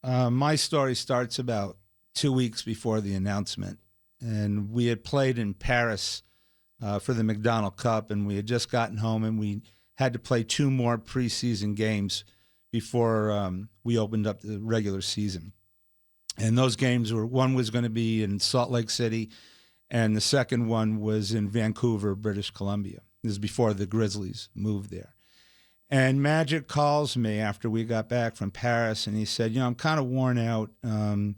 My story starts about 2 weeks before the announcement, and we had played in Paris for the McDonald Cup, and we had just gotten home, and we had to play 2 more preseason games before we opened up the regular season. And those games were, one was going to be in Salt Lake City, and the second one was in Vancouver, British Columbia. This is before the Grizzlies moved there. And Maigc calls me after we got back from Paris, and he said, I'm kind of worn out, and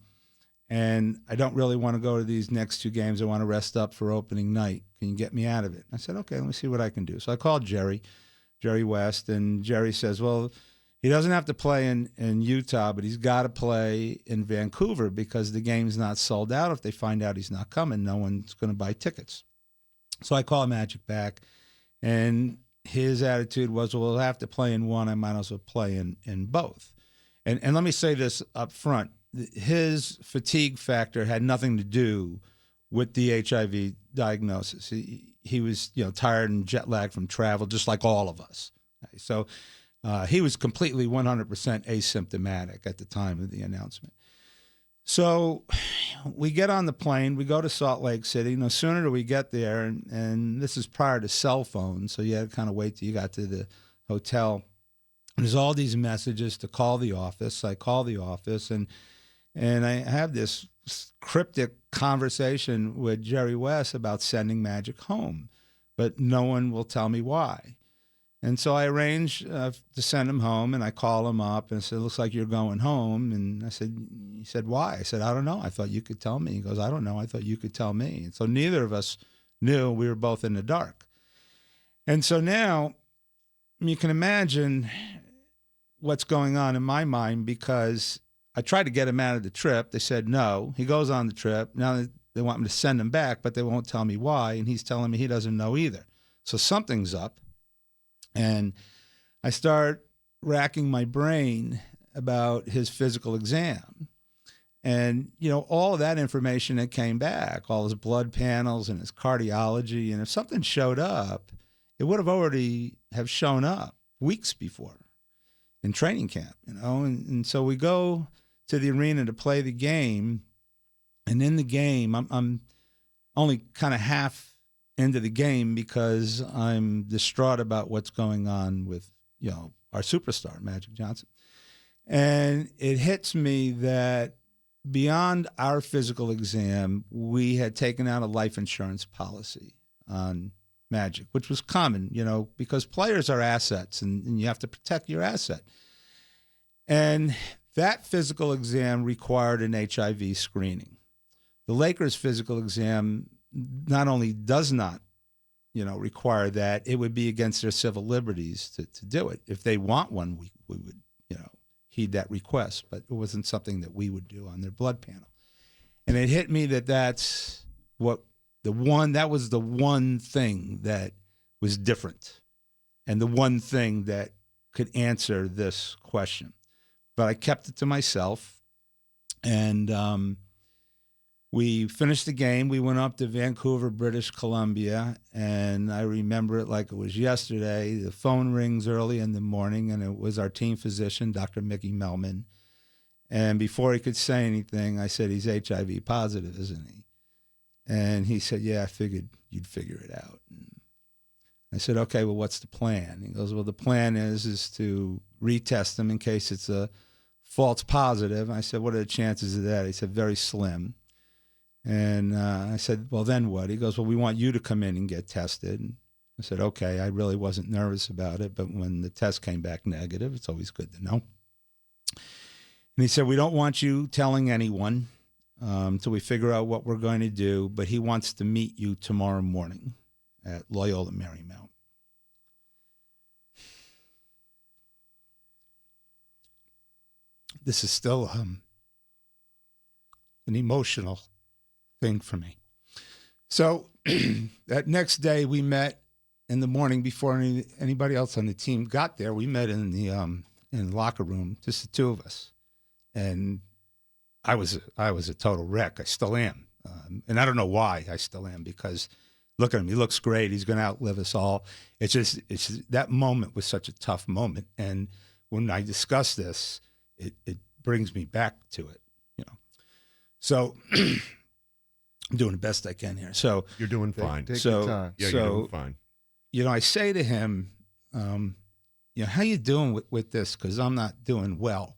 I don't really want to go to these next 2 games. I want to rest up for opening night. Can you get me out of it? I said, okay, let me see what I can do. So I called Jerry West, and Jerry says, well, he doesn't have to play in Utah, but he's got to play in Vancouver because the game's not sold out. If they find out he's not coming, no one's going to buy tickets. So I called Maigc back, and his attitude was, well, we'll have to play in one. I might as well play in both. And let me say this up front. His fatigue factor had nothing to do with the HIV diagnosis. He was, tired and jet lagged from travel, just like all of us. So he was completely 100% asymptomatic at the time of the announcement. So we get on the plane, we go to Salt Lake City. No sooner do we get there, and this is prior to cell phones, so you had to kind of wait till you got to the hotel. And there's all these messages to call the office. I call the office, and I have this cryptic conversation with Jerry West about sending Maigc home, but no one will tell me why. And so I arranged to send him home, and I call him up and I said, looks like you're going home. And he said, why? I said, I don't know. I thought you could tell me. He goes, I don't know. I thought you could tell me. And so neither of us knew. We were both in the dark. And so now you can imagine what's going on in my mind, because I tried to get him out of the trip. They said no. He goes on the trip. Now they want me to send him back, but they won't tell me why. And he's telling me he doesn't know either. So something's up. And I start racking my brain about his physical exam. And, all of that information that came back, all his blood panels and his cardiology, and if something showed up, it would have already have shown up weeks before in training camp, And so we go to the arena to play the game. And in the game, I'm only kind of half into the game because I'm distraught about what's going on with, our superstar, Maigc Johnson. And it hits me that beyond our physical exam, we had taken out a life insurance policy on Maigc, which was common, because players are assets and you have to protect your asset. And that physical exam required an HIV screening. The Lakers' physical exam not only does not, require that, it would be against their civil liberties to do it. If they want one, we would, heed that request, but it wasn't something that we would do on their blood panel. And it hit me that that was the one thing that was different and the one thing that could answer this question. But I kept it to myself, and we finished the game. We went up to Vancouver, British Columbia, and I remember it like it was yesterday. The phone rings early in the morning, and it was our team physician, Dr. Mickey Melman. And before he could say anything, I said, he's HIV positive, isn't he? And he said, yeah, I figured you'd figure it out. And I said, okay, well, what's the plan? He goes, well, the plan is to retest him in case it's a false positive. I said, what are the chances of that? He said, very slim. And I said, well, then what? He goes, well, we want you to come in and get tested. And I said, okay. I really wasn't nervous about it, but when the test came back negative, it's always good to know. And he said, we don't want you telling anyone until we figure out what we're going to do, but he wants to meet you tomorrow morning at Loyola Marymount. This is still an emotional thing for me. So that next day we met in the morning before anybody else on the team got there. We met in the locker room, just the two of us. And I was a total wreck. I still am. And I don't know why I still am, because look at him. He looks great. He's going to outlive us all. It's just that moment was such a tough moment. And when I discussed this, it brings me back to it, you know. So I'm doing the best I can here. So you're doing fine. Take your time. Yeah, you're doing fine. You know, I say to him, you know, how you doing with this? Because I'm not doing well.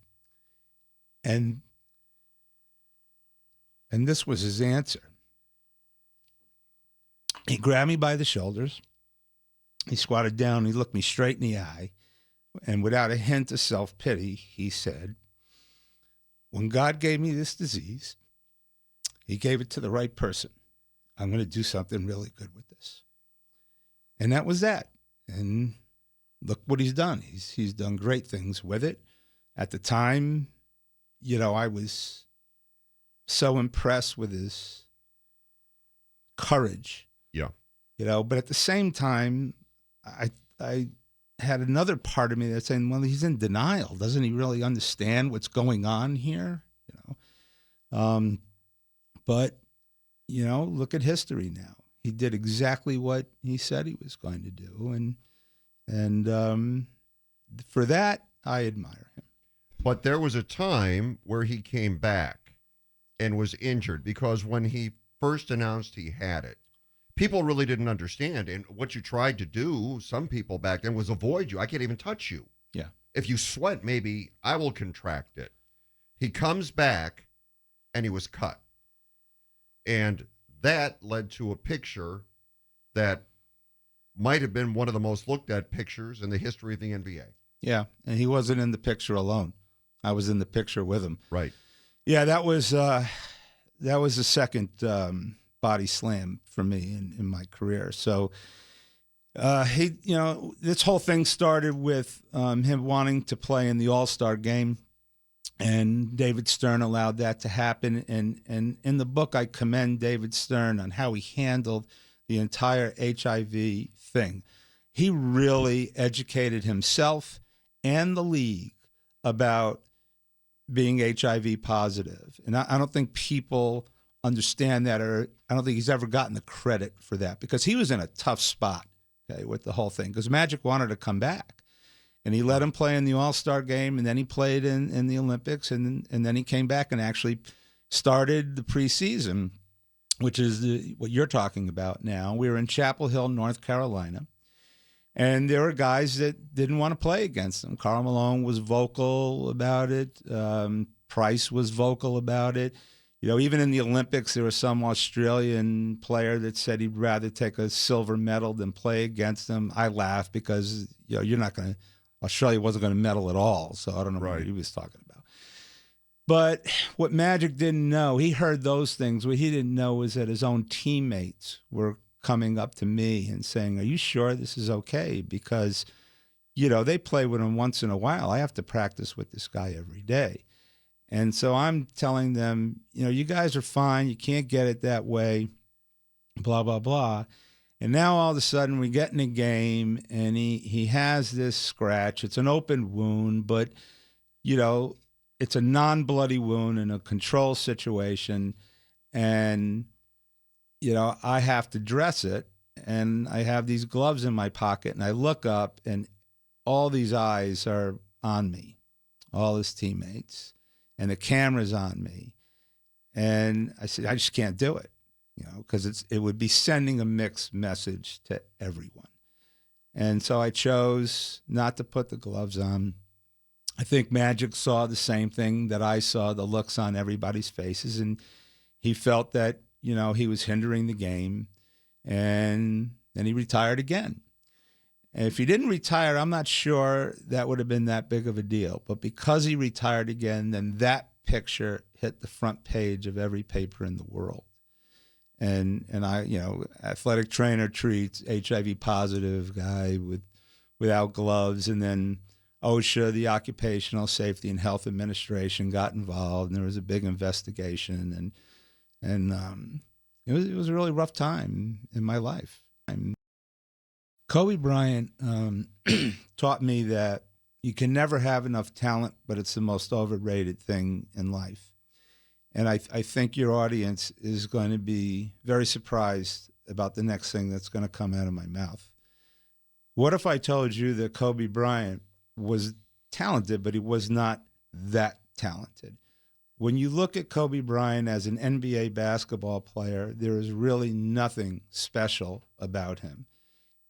And this was his answer. He grabbed me by the shoulders. He squatted down. He looked me straight in the eye. And without a hint of self-pity, he said, when God gave me this disease, he gave it to the right person. I'm going to do something really good with this. And that was that. And look what he's done. He's done great things with it. At the time, you know, I was so impressed with his courage. Yeah. You know, but at the same time, I had another part of me that's saying, well, he's in denial. Doesn't he really understand what's going on here? You know, but, you know, look at history now. He did exactly what he said he was going to do. And for that, I admire him. But there was a time where he came back and was injured because when he first announced he had it, people really didn't understand. And what you tried to do, some people back then, was avoid you. I can't even touch you. Yeah. If you sweat, maybe I will contract it. He comes back and he was cut. And that led to a picture that might have been one of the most looked at pictures in the history of the NBA. Yeah. And he wasn't in the picture alone. I was in the picture with him. Right. Yeah, that was the second body slam for me in my career. So he, you know, this whole thing started with him wanting to play in the All-Star game, and David Stern allowed that to happen. And in the book, I commend David Stern on how he handled the entire HIV thing. He really educated himself and the league about being HIV positive. And I don't think people understand that, or I don't think he's ever gotten the credit for that, because he was in a tough spot, okay, with the whole thing, because Maigc wanted to come back. And he let him play in the All-Star game, and then he played in the Olympics, and then he came back and actually started the preseason, which is what you're talking about now. We were in Chapel Hill, North Carolina, and there were guys that didn't want to play against him. Karl Malone was vocal about it. Price was vocal about it. You know, even in the Olympics, there was some Australian player that said he'd rather take a silver medal than play against him. I laughed because, you know, you're not going to – Australia wasn't going to medal at all, so I don't know what he was talking about. But what Maigc didn't know, he heard those things. What he didn't know was that his own teammates were coming up to me and saying, are you sure this is okay? Because, you know, they play with him once in a while. I have to practice with this guy every day. And so I'm telling them, you know, you guys are fine. You can't get it that way, blah, blah, blah. And now all of a sudden we get in a game and he has this scratch. It's an open wound, but, you know, it's a non-bloody wound in a control situation. And, you know, I have to dress it, and I have these gloves in my pocket, and I look up and all these eyes are on me, all his teammates, and the camera's on me. And I said, I just can't do it. You know, because it would be sending a mixed message to everyone. And so I chose not to put the gloves on. I think Maigc saw the same thing that I saw, the looks on everybody's faces, and he felt that, you know, he was hindering the game, and then he retired again. And if he didn't retire, I'm not sure that would have been that big of a deal. But because he retired again, then that picture hit the front page of every paper in the world. And I, you know, athletic trainer treats HIV positive guy without gloves. And then OSHA, the Occupational Safety and Health Administration, got involved, and there was a big investigation. And it was a really rough time in my life. Kobe Bryant taught me that you can never have enough talent, but it's the most overrated thing in life. And I think your audience is going to be very surprised about the next thing that's going to come out of my mouth. What if I told you that Kobe Bryant was talented, but he was not that talented. When you look at Kobe Bryant as an NBA basketball player, there is really nothing special about him.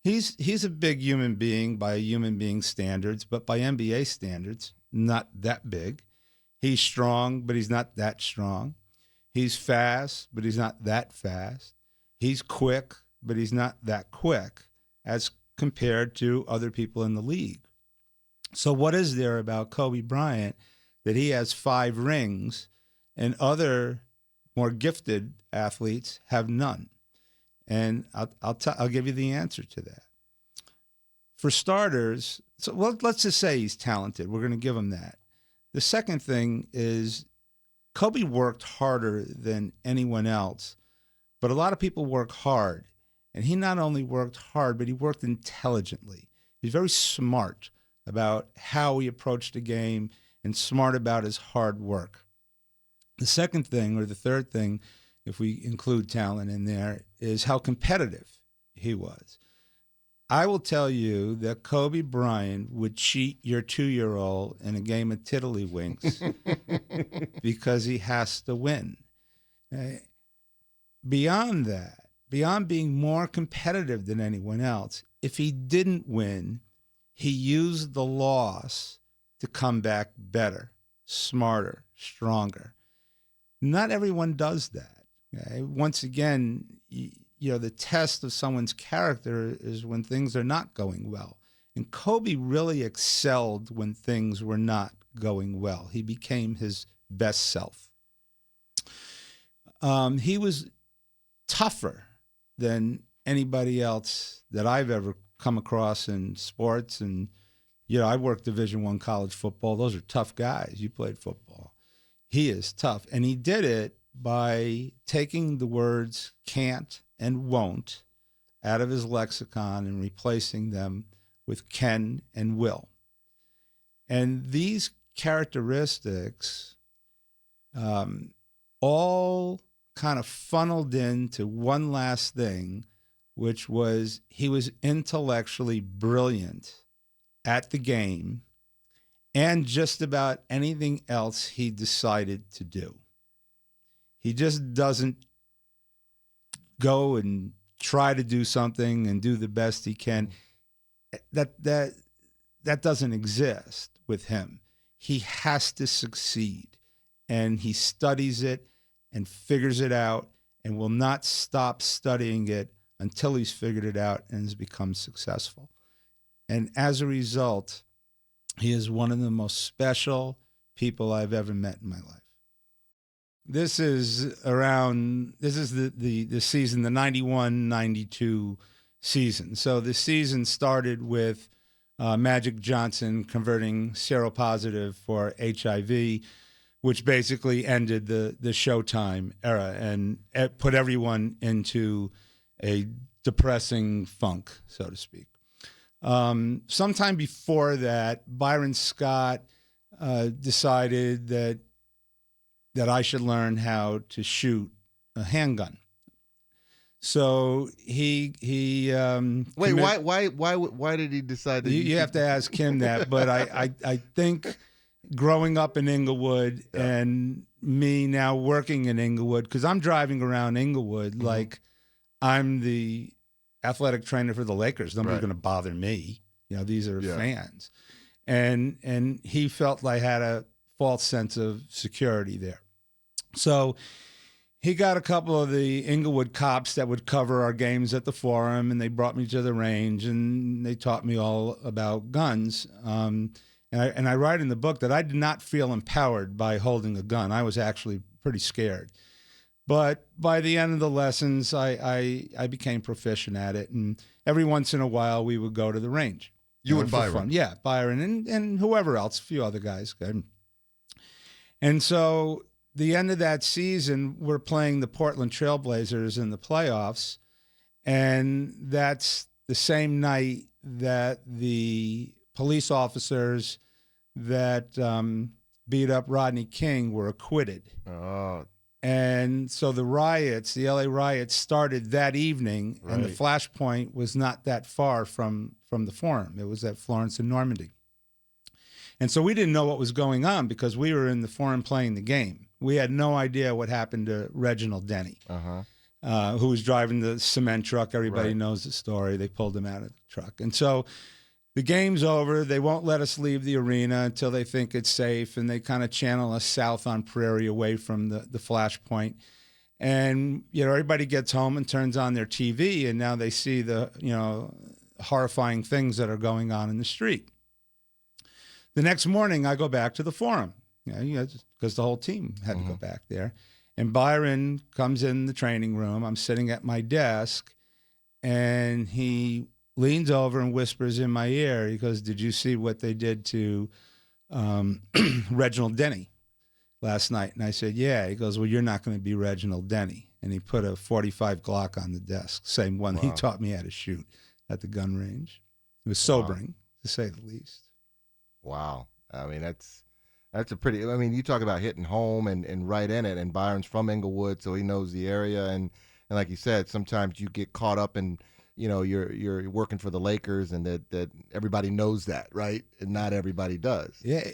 He's a big human being by human being standards, but by NBA standards, not that big. He's strong, but he's not that strong. He's fast, but he's not that fast. He's quick, but he's not that quick as compared to other people in the league. So what is there about Kobe Bryant that he has 5 rings and other more gifted athletes have none? And I'll give you the answer to that. For starters, let's just say he's talented. We're going to give him that. The second thing is Kobe worked harder than anyone else, but a lot of people work hard. And he not only worked hard, but he worked intelligently. He's very smart about how he approached the game and smart about his hard work. The second thing, or the third thing, if we include talent in there, is how competitive he was. I will tell you that Kobe Bryant would cheat your 2-year-old in a game of tiddlywinks because he has to win. Beyond that, beyond being more competitive than anyone else, if he didn't win, he used the loss to come back better, smarter, stronger. Not everyone does that. Okay? Once again, the test of someone's character is when things are not going well. And Kobe really excelled when things were not going well. He became his best self. He was tougher than anybody else that I've ever come across in sports. And, I worked Division I college football. Those are tough guys. You played football. He is tough. And he did it by taking the words can't and won't out of his lexicon and replacing them with can and will. And these characteristics all kind of funneled into one last thing, which was he was intellectually brilliant at the game and just about anything else he decided to do. He just doesn't go and try to do something and do the best he can. That doesn't exist with him. He has to succeed, and he studies it and figures it out and will not stop studying it until he's figured it out and has become successful. And as a result, he is one of the most special people I've ever met in my life. This is the season, the 91-92 season. So the season started with Maigc Johnson converting seropositive for HIV, which basically ended the Showtime era and put everyone into a depressing funk, so to speak. Sometime before that, Byron Scott decided that I should learn how to shoot a handgun. So he wait, why did he decide that? You have to ask him that, but I think growing up in Inglewood and me now working in Inglewood, because I'm driving around Inglewood like I'm the athletic trainer for the Lakers. Nobody's going to bother me. These are fans. And he felt like I had a false sense of security there. So he got a couple of the Inglewood cops that would cover our games at the Forum, and they brought me to the range, and they taught me all about guns. And I write in the book that I did not feel empowered by holding a gun. I was actually pretty scared. But by the end of the lessons, I became proficient at it, and every once in a while we would go to the range. You and Byron? Fun. Yeah, Byron and whoever else, a few other guys. And so the end of that season, we're playing the Portland Trailblazers in the playoffs, and that's the same night that the police officers that beat up Rodney King were acquitted. Oh. And so the riots, the LA riots, started that evening, and the flashpoint was not that far from the Forum. It was at Florence and Normandy. And so we didn't know what was going on because we were in the Forum playing the game. We had no idea what happened to Reginald Denny, who was driving the cement truck. Everybody knows the story. They pulled him out of the truck. And so the game's over. They won't let us leave the arena until they think it's safe, and they kind of channel us south on Prairie away from the flashpoint. And, everybody gets home and turns on their TV, and now they see the, horrifying things that are going on in the street. The next morning, I go back to the Forum, because the whole team had to go back there. And Byron comes in the training room. I'm sitting at my desk, and he leans over and whispers in my ear. He goes, "Did you see what they did to Reginald Denny last night?" And I said, "Yeah." He goes, "Well, you're not going to be Reginald Denny." And he put a .45 Glock on the desk, same one he taught me how to shoot at the gun range. It was sobering, to say the least. Wow. I mean, that's a pretty, you talk about hitting home and right in it, and Byron's from Inglewood, so he knows the area. And like you said, sometimes you get caught up in, you're working for the Lakers, and that everybody knows that, right? And not everybody does. Yeah.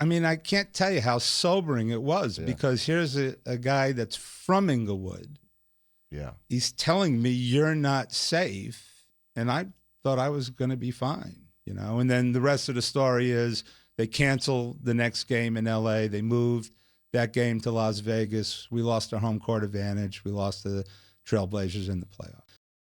I can't tell you how sobering it was, because here's a guy that's from Inglewood. Yeah. He's telling me you're not safe, and I thought I was going to be fine, And then the rest of the story is they canceled the next game in L.A. They moved that game to Las Vegas. We lost our home court advantage. We lost to the Trailblazers in the playoffs.